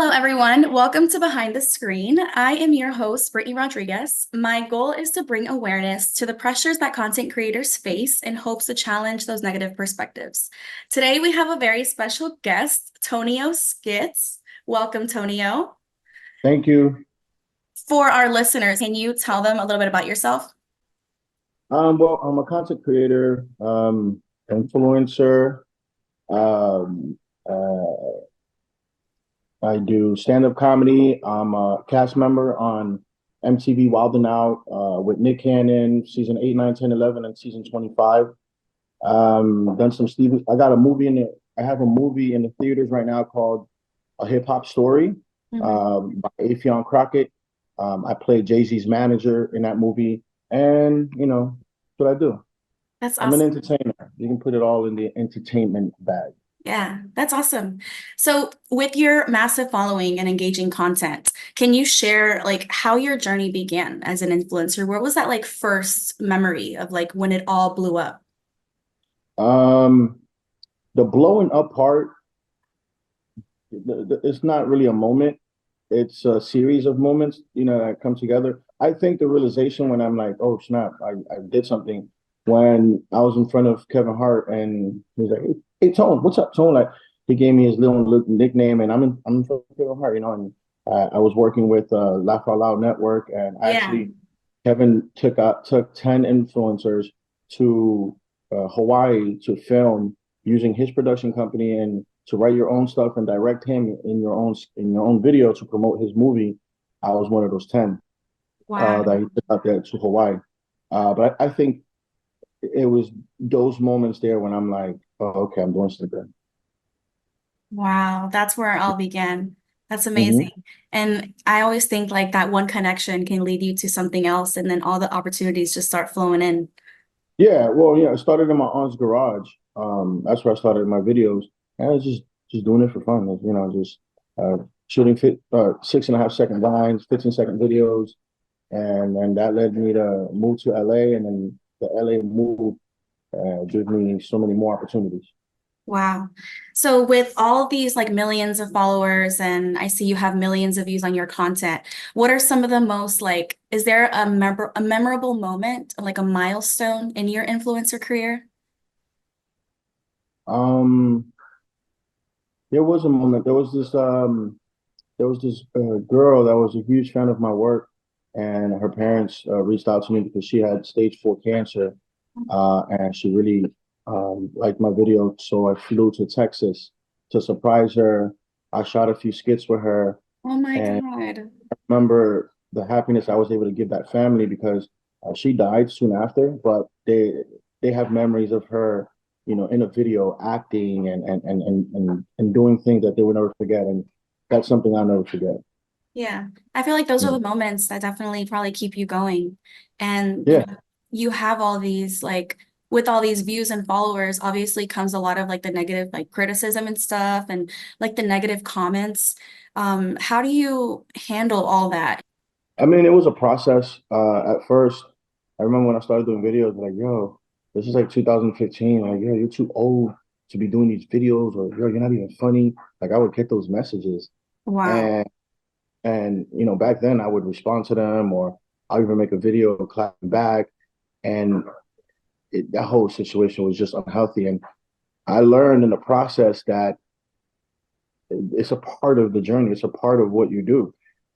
Hello, everyone. Welcome to Behind the Screen. I am your host, Brittnie Rodriguez. My goal is to bring awareness to the pressures that content creators face in hopes to challenge those negative perspectives. Today, we have a very special guest, Tonio Skits. Welcome, Tonio. Thank you. For our listeners, can you tell them a little bit about yourself? Well, I'm a content creator, influencer. Um, uh, I do stand-up comedy. I'm a cast member on MTV Wild 'N Out with Nick Cannon, season 8, 9, 10, 11, and season 25. Done some Steven. I have a movie in the theaters right now called A Hip Hop Story Mhm. by Affion Crockett. I play Jay-Z's manager in that movie, and that's what I do. That's I'm an awesome. entertainer. You can put it all in the entertainment bag. Yeah, that's awesome. So, with your massive following and engaging content, can you share like how your journey began as an influencer? Where was that like first memory of like when it all blew up? Um, the blowing up part, it's not really a moment. It's a series of moments, that come together. I think the realization when I'm like, oh snap, I did something when I was in front of Kevin Hart and he was like, hey Tone, what's up, Tone? Like he gave me his little nickname and I'm in front of Kevin Hart, and I was working with Laugh Out Loud Network, and Yeah. actually Kevin took 10 influencers to Hawaii to film using his production company and to write your own stuff and direct him in your own video to promote his movie. I was one of those 10 Wow. that he took out there to Hawaii. But I think it was those moments there when I'm like, oh, okay, I'm doing something. Wow. That's where it all began. That's Hmm. amazing. And I always think like that one connection can lead you to something else, and then all the opportunities just start flowing in. Yeah, well, yeah, I started in my aunt's garage. That's where I started my videos, and I was just doing it for fun, just uh, shooting 6.5 second lines, 15-second videos, and that led me to move to LA, and then the LA move gave me so many more opportunities. Wow. So with all these like millions of followers and I see you have millions of views on your content, what are some of the most like, is there a memorable moment, like a milestone in your influencer career? Um, there was a moment. There was this girl that was a huge fan of my work, and her parents reached out to me because she had stage 4 cancer, and she really liked my video. So I flew to Texas to surprise her. I shot a few skits with her, Oh my and God. remember the happiness I was able to give that family because she died soon after, but they have memories of her, in a video acting and doing things that they will never forget, and that's something I'll never forget. Yeah. I feel like those are Yeah. the moments that definitely probably keep you going. And, Yeah. you have all these like with all these views and followers, obviously comes a lot of like the negative like criticism and stuff and like the negative comments. How do you handle all that? I mean, it was a process. At first, I remember when I started doing videos, like, yo, this is like 2015. Like, yo, you're too old to be doing these videos, or yo, you're not even funny. Like, I would get those messages, Wow. and back then I would respond to them, or I'll even make a video clapping back, and that whole situation was just unhealthy. And I learned in the process that it's a part of the journey. It's a part of what you do.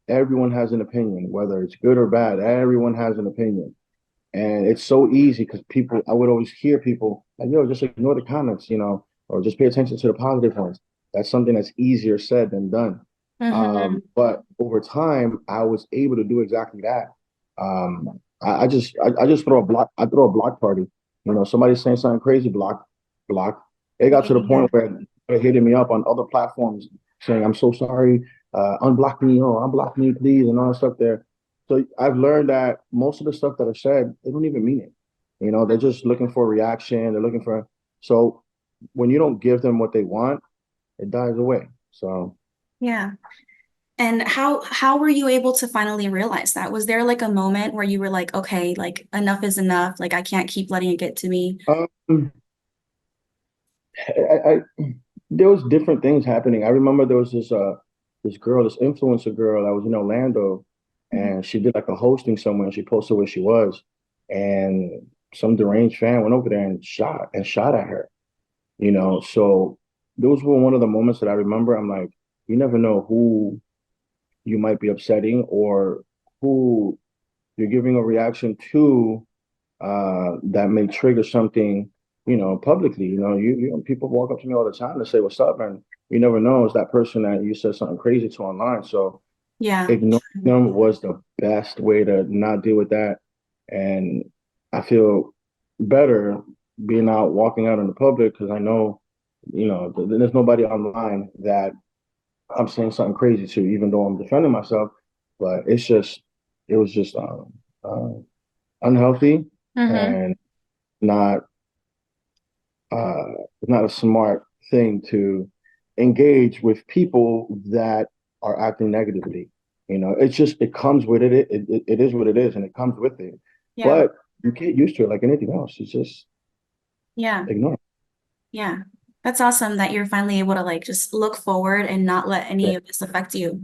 Everyone has an opinion, whether it's good or bad. Everyone has an opinion. And it's so easy because I would always hear people like, yo, just ignore the comments, or just pay attention to the positive ones. That's something that's easier said than done. Hmm. But over time, I was able to do exactly that. I just throw a block party. Somebody's saying something crazy, block. It got to the Yeah. point where they're hitting me up on other platforms saying, I'm so sorry, unblock me, unblock me, please, and all that stuff there. So I've learned that most of the stuff that are said, they don't even mean it. They're just looking for a reaction. They're looking for, so when you don't give them what they want, it dies away. So Yeah. And how were you able to finally realize that? Was there like a moment where you were like, okay, like enough is enough, like I can't keep letting it get to me? um, I there was different things happening. I remember there was this this girl, this influencer girl that was in Orlando, Mhm. and she did like a hosting somewhere, and she posted where she was, and some deranged fan went over there and shot at her. So those were one of the moments that I remember. I'm like, you never know who you might be upsetting or who you're giving a reaction to that may trigger something, publicly. People walk up to me all the time to say what's up, and you never know is that person that you said something crazy to online. So Yeah. ignoring them was the best way to not deal with that. And I feel better being out walking out in the public because I know, there's nobody online that I'm saying something crazy to, even though I'm defending myself. But it was just uh, unhealthy Mm-hmm. and not uh, not a smart thing to engage with people that are acting negatively. It comes with it. It is what it is, and it comes with it. Yeah. But you get used to it like anything else. It's just Yeah. ignore it. Yeah. That's awesome that you're finally able to like just look forward and not let Yeah. any of this affect you.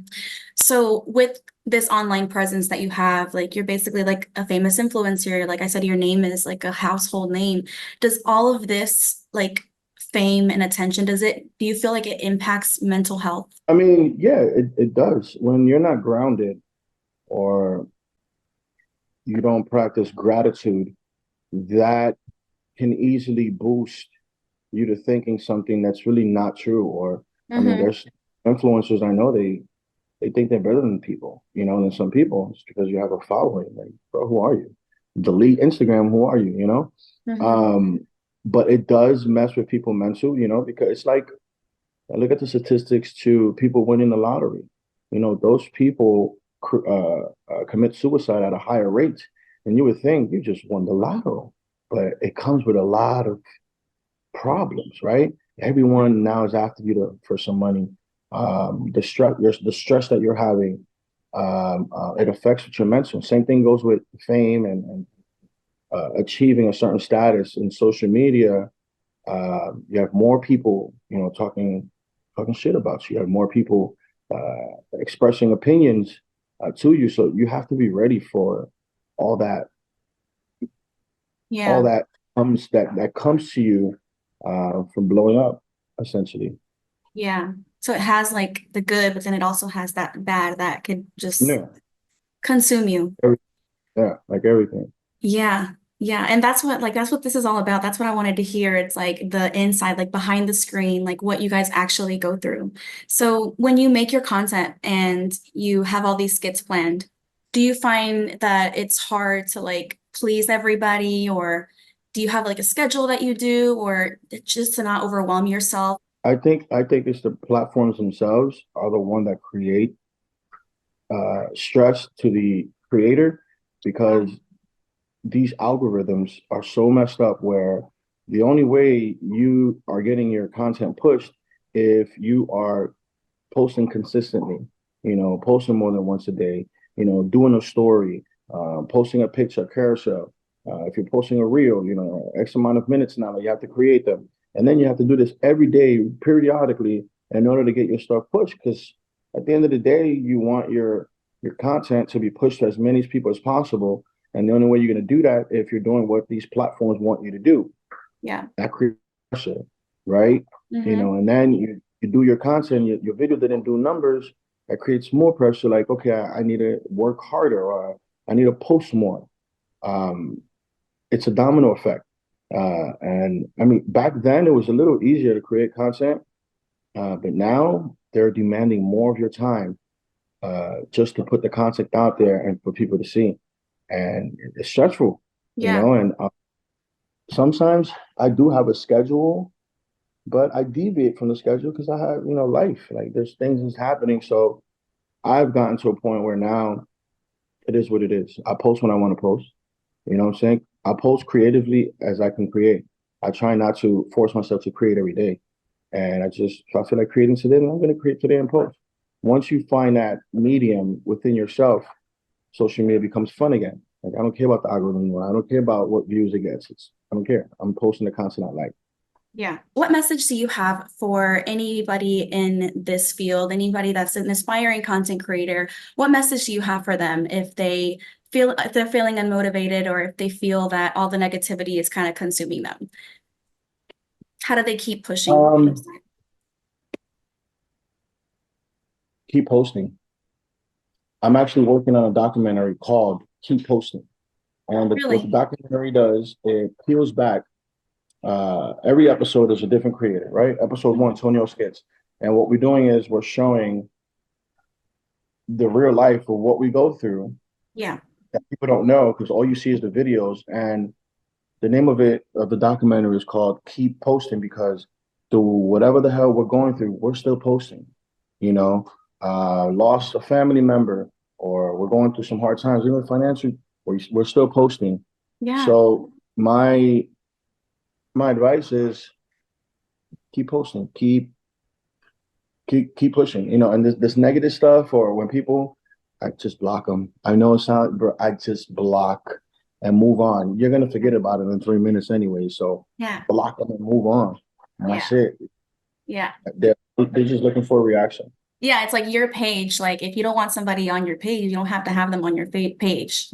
So with this online presence that you have, like you're basically like a famous influencer. Like I said, your name is like a household name. Does all of this like fame and attention, do you feel like it impacts mental health? I mean, yeah, it does. When you're not grounded or you don't practice gratitude, that can easily boost you to thinking something that's really not true. Or, I mean, Mm-hmm. there's influencers I know they think they're better than people, than some people. It's because you have a following. Like, bro, who are you? Delete Instagram. Who are you? Mm-hmm. Um, but it does mess with people mental, because it's like I look at the statistics to people winning the lottery. Those people commit suicide at a higher rate, and you would think you just won the lotto, but it comes with a lot of problems, right? Everyone now is after you for some money. The stress that you're having, it affects with your mental. Same thing goes with fame and achieving a certain status in social media. You have more people, talking shit about you. You have more people expressing opinions to you. So you have to be ready for all that, all Yeah. that that comes to you from blowing up, essentially. Yeah. So it has like the good, but then it also has that bad that could just Yeah, consume you. every, yeah, like everything. Yeah. Yeah. And that's what this is all about. That's what I wanted to hear. It's like the inside, like behind the screen, like what you guys actually go through. So when you make your content and you have all these skits planned, do you find that it's hard to like please everybody, or do you have like a schedule that you do, or just to not overwhelm yourself? I think it's the platforms themselves are the one that create stress to the creator because these algorithms are so messed up where the only way you are getting your content pushed if you are posting consistently, posting more than once a day, doing a story, posting a picture, carousel. If you're posting a reel, X amount of minutes now that you have to create them. And then you have to do this every day, periodically, in order to get your stuff pushed. Because at the end of the day, you want your content to be pushed to as many people as possible. And the only way you're going to do that if you're doing what these platforms want you to do. Yeah. That creates pressure, right? Mm-hmm. And then you do your content, your video didn't do numbers, that creates more pressure. Like, okay, I need to work harder, or I need to post more. Um, it's a domino effect. And I mean, back then it was a little easier to create content, but now they're demanding more of your time just to put the content out there and for people to see. And it's stressful, Yeah. and sometimes I do have a schedule but I deviate from the schedule because I have, life. Like there's things that's happening. So I've gotten to a point where now it is what it is. I post when I want to post. You know what I'm saying? I post creatively as I can create. I try not to force myself to create every day. And if I feel like creating today, then I'm going to create today and post. Once you find that medium within yourself, social media becomes fun again. Like I don't care about the algorithm anymore. I don't care about what views it gets. I don't care. I'm posting the content I like. Yeah. What message do you have for anybody in this field, anybody that's an aspiring content creator? What message do you have for them if they're feeling unmotivated or if they feel that all the negativity is kind of consuming them? How do they keep pushing? Um, Keep posting. I'm actually working on a documentary called Keep Posting. And what the Really? documentary does, it peels back. Every episode is a different creator, right? Episode one, Mhm. Tonio Skits. And what we're doing is we're showing the real life of what we go through Yeah. that people don't know because all you see is the videos. And the name of the documentary is called Keep Posting because through whatever the hell we're going through, we're still posting. You know, lost a family member or we're going through some hard times, even financially, we're still posting. Yeah. So my advice is keep posting, keep pushing, and this negative stuff or when people, I just block them. I know it sounds, but I just block and move on. You're gonna forget about it in 3 minutes anyway, so Yeah. block them and move on. And Yeah. that's it. Yeah. They're just looking for a reaction. Yeah. It's like your page. Like if you don't want somebody on your page, you don't have to have them on your page.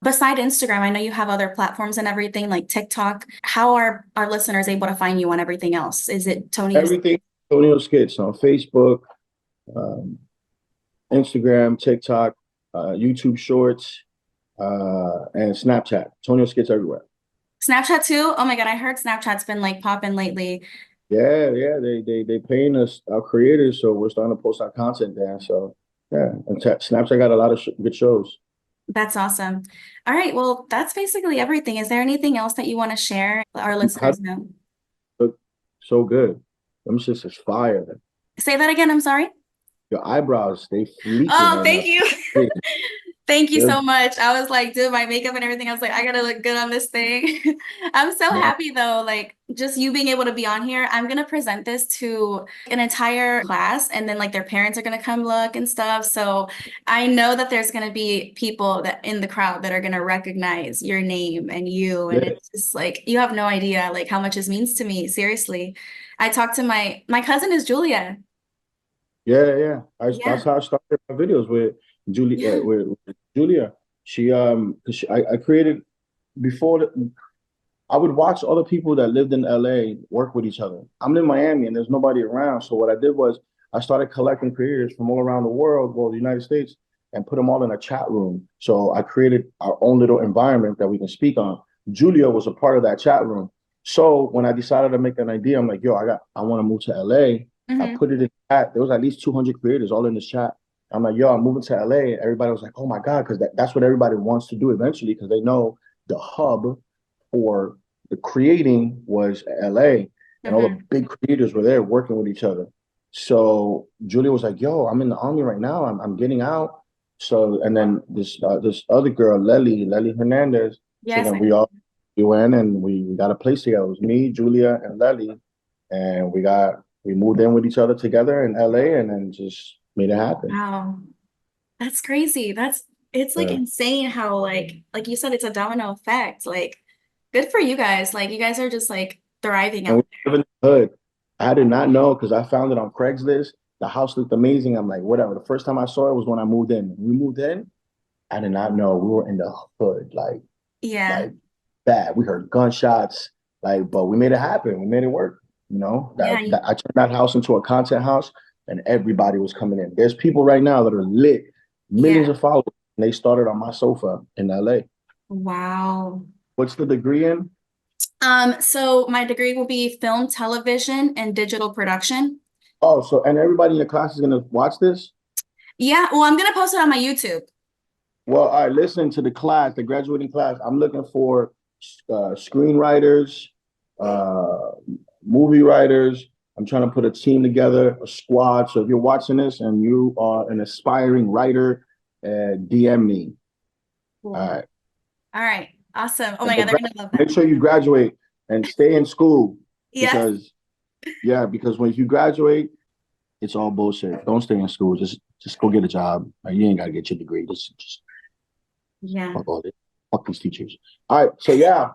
Beside Instagram, I know you have other platforms and everything like TikTok. How are our listeners able to find you on everything else? Is it Tonio's? Everything Tonio Skits on Facebook, um, Instagram, TikTok, YouTube Shorts, and Snapchat. Tonio Skits everywhere. Snapchat too? Oh my God, I heard Snapchat's been like popping lately. Yeah. They paying us our creators, so we're starting to post our content there. So yeah, and Snapchat got a lot of good shows. That's awesome. All right, well, that's basically everything. Is there anything else that you want to share? Our How do listeners know. you look so good? Them shits is fire. Say that again, I'm sorry. Your eyebrows, they fleeking Oh, right thank now. you. Hey, Thank you they're so much. I was like doing my makeup and everything. I was like, I gotta look good on this thing. I'm so man. happy though, like just you being able to be on here. I'm gonna present this to an entire class and then like their parents are gonna come look and stuff. So I know that there's gonna be people that in the crowd that are gonna recognize your name and you. And Yeah, it's just like you have no idea like how much this means to me. Seriously. I talked to my cousin is Julia. yeah. That's Yeah. how I started my videos with Julie, Yeah. with Julia. 'Cause I created before I would watch other people that lived in LA work with each other. I'm in Miami and there's nobody around. So what I did was I started collecting creators from all around the world, well, the United States, and put them all in a chat room. So I created our own little environment that we can speak on. Julia was a part of that chat room. So when I decided to make an idea, I'm like, yo, I want to move to LA. I Hmm. put it in chat. There was at least 200 creators all in this chat. I'm like, yo, I'm moving to LA. Everybody was like, oh my God, because that's what everybody wants to do eventually, because they know the hub for the creating was LA and all the Hmm. big creators were there working with each other. So Julia was like, yo, I'm in the army right now. I'm getting out. So, and then this other girl, Lely Hernandez. So Yes, then I know. we went and we got a place together. It was me, Julia, and Lely. And we moved in with each other together in LA and then just made it happen. Wow. That's crazy. It's like Yeah. insane how like you said, it's a domino effect. Like good for you guys. Like you guys are just like thriving And we out live in the hood. I did not know because I found it on Craigslist. The house looked amazing. I'm like, whatever. The first time I saw it was when I moved in. When we moved in, I did not know we were in the hood, there. Yeah. like bad. We heard gunshots, but we made it happen. We made it work. Yeah. I turned that house into a content house, and everybody was coming in. There's people right now that are lit, millions Yeah. of followers, and they started on my sofa in LA. Wow. What's the degree in? So my degree will be film, television, and digital production. Oh, so and everybody in your class is gonna watch this? Yeah, well, I'm gonna post it on my YouTube. Well, all right, listen to the class, the graduating class. I'm looking for screenwriters, uh, movie writers. I'm trying to put a team together, a squad. So if you're watching this and you are an aspiring writer, DM me. All Cool. right. All right. Awesome. Oh my But God, they're gonna love make that. sure you graduate and stay in school Yes. because, yeah, because when you graduate, it's all bullshit. Don't stay in school. Just go get a job. You ain't got to get your degree. Just Yeah. fuck all this. Fuck these teachers. All right. So yeah,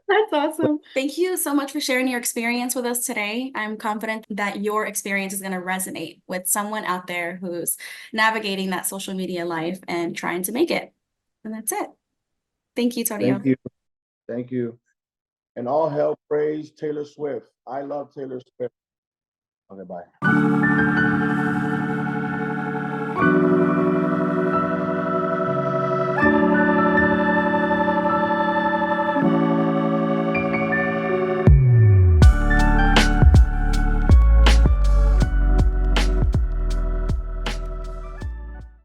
That's awesome. Thank you so much for sharing your experience with us today. I'm confident that your experience is going to resonate with someone out there who's navigating that social media life and trying to make it. And that's it. Thank you, Tonio. Thank you. Thank you. And all hell praise Taylor Swift. I love Taylor Swift. Okay, bye.